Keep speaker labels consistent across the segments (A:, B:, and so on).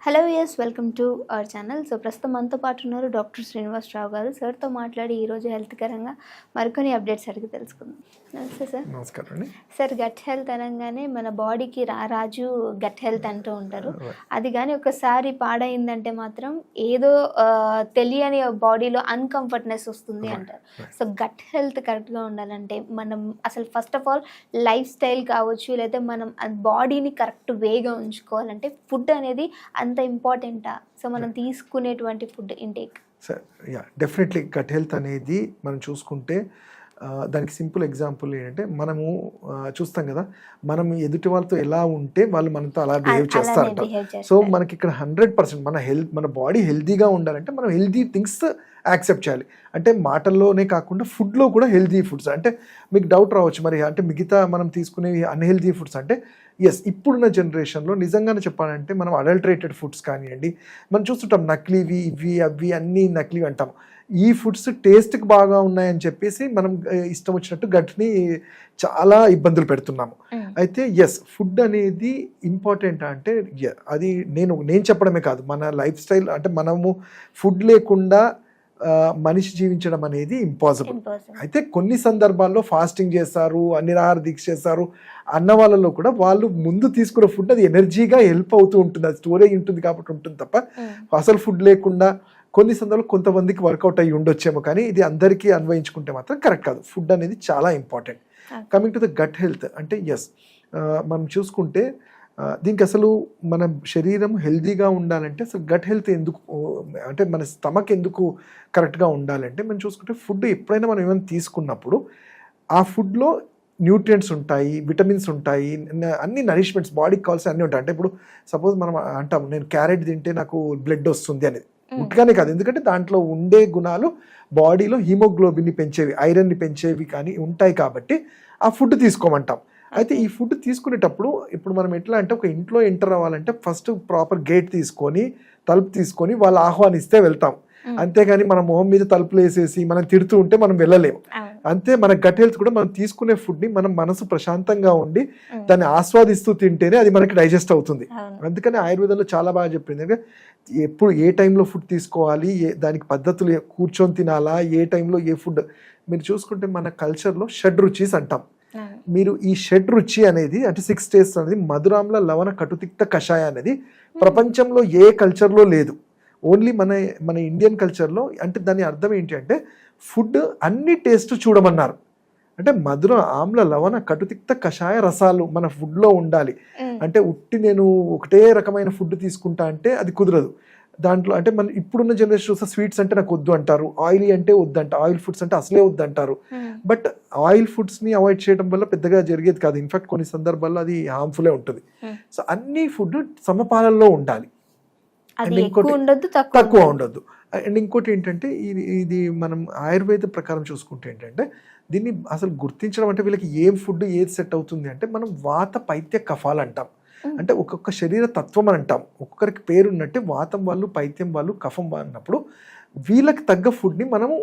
A: Hello yes welcome to our channel. So ప్రస్తుతం మనతో పాటు ఉన్నారు డాక్టర్ శ్రీనివాసరావు గారు. సార్తో మాట్లాడి ఈరోజు హెల్త్ పరంగా మరికొన్ని అప్డేట్స్ అడిగి తెలుసుకుందాం. నమస్తే సార్.
B: నమస్కారం అండి.
A: సార్, గట్ హెల్త్ అనగానే మన బాడీకి రారాజు గట్ హెల్త్ అంటూ ఉంటారు. అది కానీ ఒకసారి పాడైందంటే మాత్రం ఏదో తెలియని బాడీలో అన్కంఫర్ట్నెస్ వస్తుంది అంటారు. సో గట్ హెల్త్ కరెక్ట్గా ఉండాలంటే మనం అసలు first of all life style కావచ్చు, లేదా మనం బాడీని కరెక్ట్ వేగా ఉంచుకోవాలంటే ఫుడ్ అనేది అంత ఇంపార్టెంటా? సో మనం తీసుకునేటువంటి food intake.
B: Sir definitely gut health అనేది మనం చూసుకుంటే దానికి సింపుల్ ఎగ్జాంపుల్ ఏంటంటే మనము చూస్తాం కదా, మనం ఎదుటి వాళ్ళతో ఎలా ఉంటే వాళ్ళు మనతో అలా బిహేవ్ చేస్తారంట. సో మనకి ఇక్కడ 100% మన బాడీ హెల్తీగా ఉండాలంటే మనం హెల్తీ థింగ్స్ యాక్సెప్ట్ చేయాలి. అంటే మాటల్లోనే కాకుండా ఫుడ్లో కూడా హెల్తీ ఫుడ్స్. అంటే మీకు డౌట్ రావచ్చు, మరి అంటే మిగతా మనం తీసుకునేవి అన్హెల్తీ ఫుడ్స్ అంటే ఎస్, ఇప్పుడున్న జనరేషన్లో నిజంగానే చెప్పాలంటే మనం అడల్టరేటెడ్ ఫుడ్స్ కానివ్వండి, మనం చూస్తుంటాం నకిలీవి ఇవి అవి అన్నీ నకిలీవి అంటాం. ఈ ఫుడ్స్ టేస్ట్కి బాగా ఉన్నాయని చెప్పేసి మనం ఇష్టం వచ్చినట్టు గట్ని చాలా ఇబ్బందులు పెడుతున్నాము. అయితే ఎస్, ఫుడ్ అనేది ఇంపార్టెంట్. అంటే అది నేను చెప్పడమే కాదు, మన లైఫ్ స్టైల్ అంటే మనము ఫుడ్ లేకుండా మనిషి జీవించడం అనేది ఇంపాసిబుల్. అయితే కొన్ని సందర్భాల్లో ఫాస్టింగ్ చేస్తారు, నిరాహార దీక్ష చేస్తారు అన్న వాళ్ళలో కూడా వాళ్ళు ముందు తీసుకున్న ఫుడ్ అది ఎనర్జీగా హెల్ప్ అవుతూ ఉంటుంది, అది స్టోరేజ్ ఉంటుంది కాబట్టి ఉంటుంది తప్ప అసలు ఫుడ్ లేకుండా కొన్ని సందర్భాలు కొంతమందికి వర్కౌట్ అయ్యి ఉండొచ్చేమో, కానీ ఇది అందరికీ అన్వయించుకుంటే మాత్రం కరెక్ట్ కాదు. ఫుడ్ అనేది చాలా important. Coming to the gut health అంటే ఎస్, మనం చూసుకుంటే దీనికి అసలు మన శరీరం హెల్తీగా ఉండాలంటే అసలు గట్ హెల్త్ ఎందుకు, అంటే మన స్టమక్ ఎందుకు కరెక్ట్గా ఉండాలంటే మనం చూసుకుంటే ఫుడ్ ఎప్పుడైనా మనం ఏమైనా తీసుకున్నప్పుడు ఆ ఫుడ్లో న్యూట్రియంట్స్ ఉంటాయి, విటమిన్స్ ఉంటాయి, అన్ని నరిష్మెంట్స్ బాడీకి కావాల్సిన అన్నీ ఉంటాయి. అంటే ఇప్పుడు సపోజ్ మనం అంటాం నేను క్యారెట్ తింటే నాకు బ్లడ్ వస్తుంది అనేది ఉట్గానే కాదు, ఎందుకంటే దాంట్లో ఉండే గుణాలు బాడీలో హీమోగ్లోబిన్ని పెంచేవి, ఐరన్ని పెంచేవి కానీ ఉంటాయి కాబట్టి ఆ ఫుడ్ తీసుకోమంటాం. అయితే ఈ ఫుడ్ తీసుకునేటప్పుడు ఇప్పుడు మనం ఎట్లా అంటే ఒక ఇంట్లో ఎంటర్ అవ్వాలంటే ఫస్ట్ ప్రాపర్ గేట్ తీసుకొని తలుపు తీసుకొని వాళ్ళు ఆహ్వానిస్తే వెళ్తాం, అంతేగాని మన మొహం మీద తలుపులు వేసేసి మనం తిడుతూ ఉంటే మనం వెళ్ళలేము. అంతే మన గట్ హెల్త్ కూడా మనం తీసుకునే ఫుడ్ని మనం మనసు ప్రశాంతంగా ఉండి దాన్ని ఆస్వాదిస్తూ తింటేనే అది మనకి డైజెస్ట్ అవుతుంది. అందుకని ఆయుర్వేదంలో చాలా బాగా చెప్పింది, ఎప్పుడు ఏ టైంలో ఫుడ్ తీసుకోవాలి, దానికి పద్ధతులు, కూర్చొని తినాలా, ఏ టైంలో ఏ ఫుడ్. మీరు చూసుకుంటే మన కల్చర్లో షడ్ రుచీస్ అంటాం. మీరు ఈ షడ్ రుచి అనేది అంటే 6 టేస్ట్ అనేది మధురాంల లవణ కటుతిక్త కషాయ అనేది ప్రపంచంలో ఏ కల్చర్లో లేదు, ఓన్లీ మన ఇండియన్ కల్చర్లో. అంటే దాని అర్థం ఏంటి అంటే ఫుడ్ అన్ని టేస్ట్ చూడమన్నారు. అంటే మధుర ఆమ్ల లవణ కటుతిక్త కషాయ రసాలు మన ఫుడ్లో ఉండాలి. అంటే నేను ఒకటే రకమైన ఫుడ్ తీసుకుంటా అంటే అది కుదరదు. దాంట్లో అంటే మన ఇప్పుడున్న జనరేషన్ చూస్తే స్వీట్స్ అంటే నాకు వద్దు అంటారు, ఆయిలీ అంటే వద్దంట, ఆయిల్ ఫుడ్స్ అంటే అసలే వద్దంటారు. బట్ ఆయిల్ ఫుడ్స్ని అవాయిడ్ చేయడం వల్ల పెద్దగా జరిగేది కాదు, ఇన్ఫాక్ట్ కొన్ని సందర్భాల్లో అది హార్మ్ఫుల్లే ఉంటుంది. సో అన్ని ఫుడ్ సమపాలనలో ఉండాలి, తక్కువ ఉండొద్దు. అండ్ ఇంకోటి ఏంటంటే ఇది మనం ఆయుర్వేద ప్రకారం చూసుకుంటే ఏంటంటే దీన్ని అసలు గుర్తించడం అంటే వీళ్ళకి ఏం ఫుడ్ ఏది సెట్ అవుతుంది అంటే మనం వాత పైత్య కఫాలు అంటాం. అంటే ఒక్కొక్క శరీర తత్వం అని అంటాం, ఒక్కొక్కరికి పేరున్నట్టే వాతం వాళ్ళు, పైత్యం వాళ్ళు, కఫం అన్నప్పుడు వీళ్ళకి తగ్గ ఫుడ్ని మనము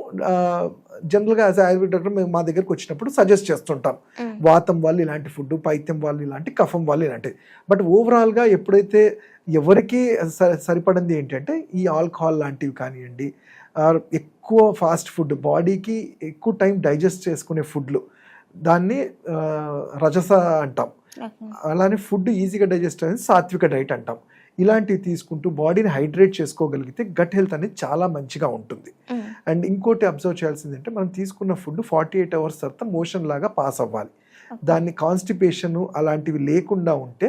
B: జనరల్గా యాజ్ ఆయుర్వేద డాక్టర్ మేము మా దగ్గరకు వచ్చినప్పుడు సజెస్ట్ చేస్తుంటాం. వాతం వాళ్ళు ఇలాంటి ఫుడ్, పైత్యం వాళ్ళు ఇలాంటి, కఫం వాళ్ళు ఇలాంటివి. బట్ ఓవరాల్గా ఎప్పుడైతే ఎవరికి సరిపడింది ఏంటంటే ఈ ఆల్కహాల్ లాంటివి కానివ్వండి, ఎక్కువ ఫాస్ట్ ఫుడ్, బాడీకి ఎక్కువ టైం డైజెస్ట్ చేసుకునే ఫుడ్లు, దాన్ని రజస అంటాం. అలానే ఫుడ్ ఈజీగా డైజెస్ట్ అనేది సాత్విక డైట్ అంటాం. ఇలాంటివి తీసుకుంటూ బాడీని హైడ్రేట్ చేసుకోగలిగితే గట్ హెల్త్ అనేది చాలా మంచిగా ఉంటుంది. అండ్ ఇంకోటి అబ్జర్వ్ చేయాల్సింది అంటే మనం తీసుకున్న ఫుడ్ 48 అవర్స్ తర్వాత మోషన్ లాగా పాస్ అవ్వాలి. దాన్ని కాన్స్టిపేషన్ అలాంటివి లేకుండా ఉంటే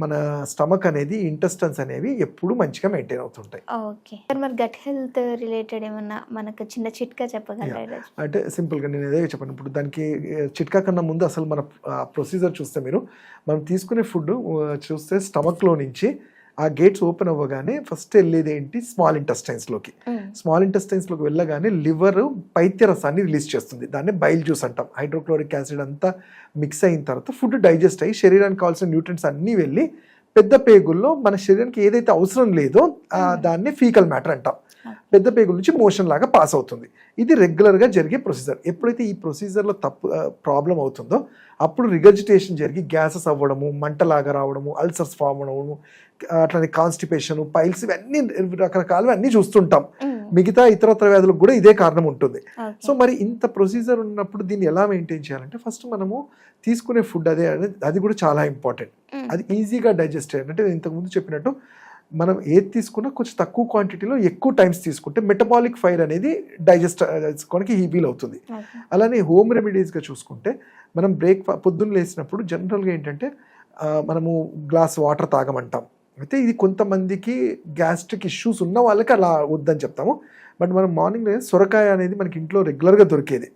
B: మన స్టమక్ అనేది, ఇంటెస్టైన్స్ అనేవి ఎప్పుడు మంచిగా మెయింటైన్ అవుతుంటాయి.
A: ఓకే, మరి గట్ హెల్త్ రిలేటెడ్ ఏమన్నా మనకు చిన్న చిట్కా చెప్పగలరా?
B: అంటే సింపుల్గా నేను ఏదో చెప్పాను. ఇప్పుడు దానికి చిట్కా కన్నా ముందు అసలు మన ప్రొసీజర్ చూస్తే మనం తీసుకునే ఫుడ్ చూస్తే స్టమక్లో నుంచి ఆ గేట్స్ ఓపెన్ అవ్వగానే ఫస్ట్ వెళ్ళేది ఏంటి, స్మాల్ ఇంటెస్టైన్స్లోకి. స్మాల్ ఇంటెస్టైన్స్లోకి వెళ్ళగానే లివర్ పైత్య రసాన్ని రిలీజ్ చేస్తుంది, దాన్ని బైల్ జ్యూస్ అంటాం. హైడ్రోక్లోరిక్ యాసిడ్ అంతా మిక్స్ అయిన తర్వాత ఫుడ్ డైజెస్ట్ అయ్యి శరీరానికి కావాల్సిన న్యూట్రియంట్స్ అన్నీ వెళ్ళి పెద్ద పేగుల్లో మన శరీరానికి ఏదైతే అవసరం లేదో దాన్ని ఫీకల్ మ్యాటర్ అంటాం. పెద్ద పేగుల నుంచి మోషన్ లాగా పాస్ అవుతుంది. ఇది రెగ్యులర్గా జరిగే ప్రొసీజర్. ఎప్పుడైతే ఈ ప్రొసీజర్లో ప్రాబ్లం అవుతుందో అప్పుడు రిగర్జిటేషన్ జరిగి గ్యాసెస్ అవ్వడము, మంటలాగా రావడము, అల్సర్స్ ఫామ్ అవ్వడము, అట్లనే కాన్స్టిపేషన్, పైల్స్, ఇవన్నీ రకరకాలు అన్నీ చూస్తుంటాం. మిగతా ఇతరత్ర వ్యాధులకు కూడా ఇదే కారణం ఉంటుంది. సో మరి ఇంత ప్రొసీజర్ ఉన్నప్పుడు దీన్ని ఎలా మెయింటైన్ చేయాలంటే ఫస్ట్ మనము తీసుకునే ఫుడ్ అది కూడా చాలా ఇంపార్టెంట్. అది ఈజీగా డైజెస్ట్ అయ్యాలి. అంటే ఇంతకుముందు చెప్పినట్టు మనం ఏది తీసుకున్నా కొంచెం తక్కువ క్వాంటిటీలో ఎక్కువ టైమ్స్ తీసుకుంటే మెటబాలిక్ ఫైర్ అనేది డైజెస్ట్ చేసుకోవడానికి వీల్ అవుతుంది. అలానే హోమ్ రెమెడీస్గా చూసుకుంటే మనం పొద్దున్న లేసినప్పుడు జనరల్గా ఏంటంటే మనము గ్లాస్ వాటర్ తాగమంటాం. అయితే ఇది కొంతమందికి గ్యాస్ట్రిక్ ఇష్యూస్ ఉన్న వాళ్ళకి అలా వద్దని చెప్తాము. బట్ మనం మార్నింగ్ సొరకాయ అనేది మనకి ఇంట్లో రెగ్యులర్గా దొరికేది.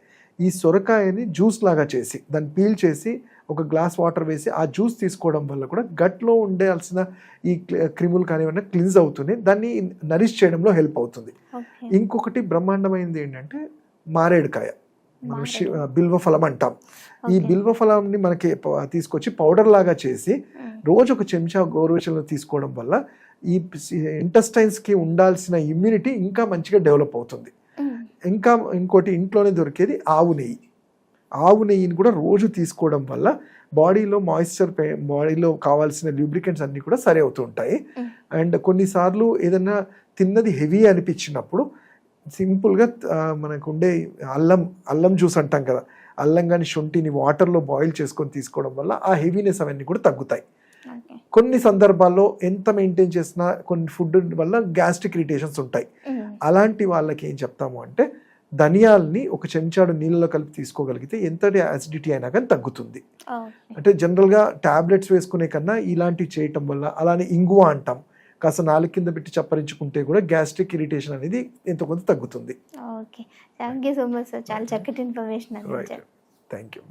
B: ఈ సొరకాయని జ్యూస్ లాగా చేసి దాన్ని పీల్ చేసి ఒక గ్లాస్ వాటర్ వేసి ఆ జ్యూస్ తీసుకోవడం వల్ల కూడా గట్లో ఉండాల్సిన ఈ క్రిములు కానివన్నీ క్లిన్స్ అవుతుంది. దాన్ని నరిష్ చేయడంలో హెల్ప్ అవుతుంది. ఇంకొకటి బ్రహ్మాండమైనది ఏంటంటే మారేడుకాయ, మనం బిల్వఫలం అంటాం. ఈ బిల్వఫలాన్ని మనకి తీసుకొచ్చి పౌడర్ లాగా చేసి రోజు ఒక చెంచా గోరువెచ్చలు తీసుకోవడం వల్ల ఈ ఇంటెస్టైన్స్కి ఉండాల్సిన ఇమ్యూనిటీ ఇంకా మంచిగా డెవలప్ అవుతుంది. ఇంకా ఇంకోటి ఇంట్లోనే దొరికేది ఆవు నెయ్యి. ఆవు నెయ్యిని కూడా రోజు తీసుకోవడం వల్ల బాడీలో మాయిశ్చర్, బాడీలో కావాల్సిన ల్యూబ్రికెంట్స్ అన్నీ కూడా సరి అవుతూ ఉంటాయి. అండ్ కొన్నిసార్లు ఏదైనా తిన్నది హెవీ అనిపించినప్పుడు సింపుల్గా మనకు ఉండే అల్లం జ్యూస్ అంటాం కదా, అల్లం కానీ శొంఠిని వాటర్లో బాయిల్ చేసుకొని తీసుకోవడం వల్ల ఆ హెవీనెస్ అవన్నీ కూడా తగ్గుతాయి. కొన్ని సందర్భాల్లో ఎంత మెయింటైన్ చేసినా కొన్ని ఫుడ్ వల్ల గ్యాస్ట్రిక్ ఇరిటేషన్స్ ఉంటాయి. అలాంటి వాళ్ళకి ఏం చెప్తాము అంటే ధనియాల్ని ఒక చెంచాడు నీళ్ళలో కలిపి తీసుకోగలిగితే ఎంతటి యాసిడిటీ అయినా కానీ తగ్గుతుంది. అంటే జనరల్గా టాబ్లెట్స్ వేసుకునే కన్నా ఇలాంటివి చేయటం వల్ల, అలానే ఇంగువ అంటాం, కాస్త నాలుగు కింద పెట్టి చప్పరించుకుంటే కూడా గ్యాస్ట్రిక్ ఇరిటేషన్ అనేది ఎంతో కొంత తగ్గుతుంది.
A: Okay, thank you so much sir, చాలా చక్కటి ఇన్ఫర్మేషన్ అందించారు.
B: Thank you.